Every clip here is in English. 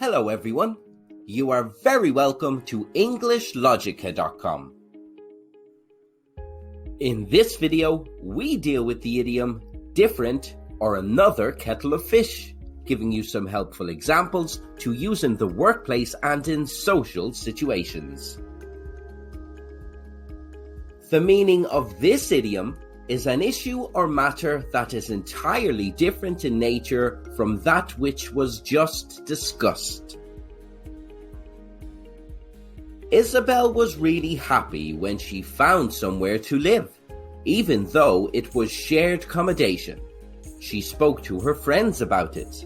Hello everyone, you are very welcome to EnglishLogica.com. In this video, we deal with the idiom different or another kettle of fish, giving you some helpful examples to use in the workplace and in social situations. The meaning of this idiom is an issue or matter that is entirely different in nature from that which was just discussed. Isabel was really happy when she found somewhere to live, even though it was shared accommodation. She spoke to her friends about it.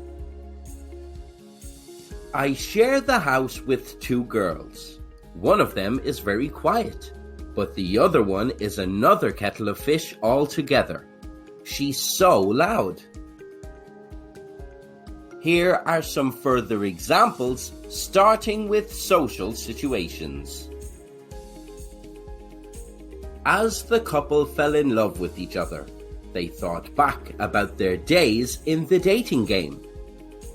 I share the house with two girls. One of them is very quiet, but the other one is another kettle of fish altogether. She's so loud. Here are some further examples, starting with social situations. As the couple fell in love with each other, they thought back about their days in the dating game.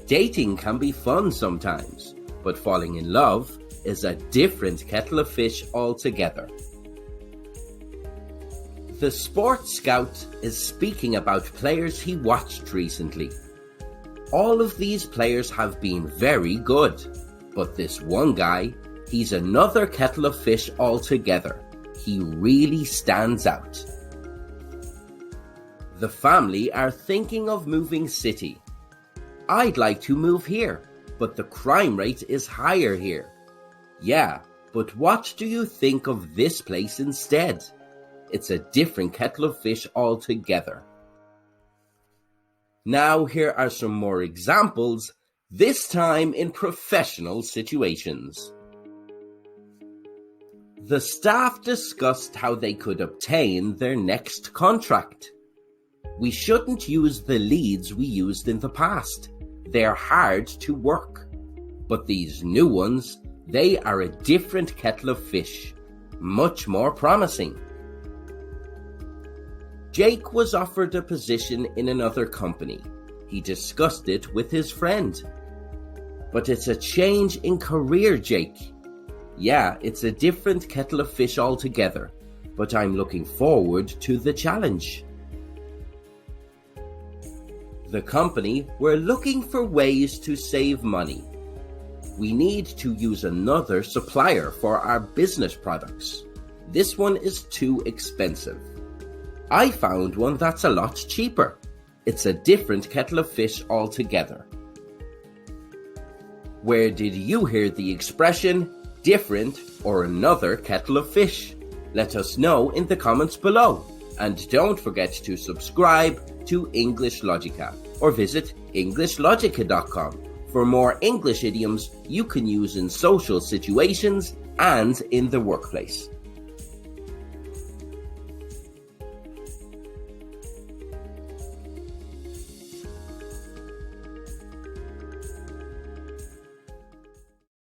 Dating can be fun sometimes, but falling in love is a different kettle of fish altogether. The sports scout is speaking about players he watched recently. All of these players have been very good, but this one guy, he's another kettle of fish altogether. He really stands out. The family are thinking of moving city. I'd like to move here, but the crime rate is higher here. Yeah, but what do you think of this place instead? It's a different kettle of fish altogether. Now here are some more examples, this time in professional situations. The staff discussed how they could obtain their next contract. We shouldn't use the leads we used in the past. They're hard to work. But these new ones, they are a different kettle of fish, much more promising. Jake was offered a position in another company. He discussed it with his friend. But it's a change in career, Jake. Yeah, it's a different kettle of fish altogether, but I'm looking forward to the challenge. The company were looking for ways to save money. We need to use another supplier for our business products. This one is too expensive. I found one that's a lot cheaper. It's a different kettle of fish altogether. Where did you hear the expression, different or another kettle of fish? Let us know in the comments below. And don't forget to subscribe to EnglishLogica or visit EnglishLogica.com for more English idioms you can use in social situations and in the workplace.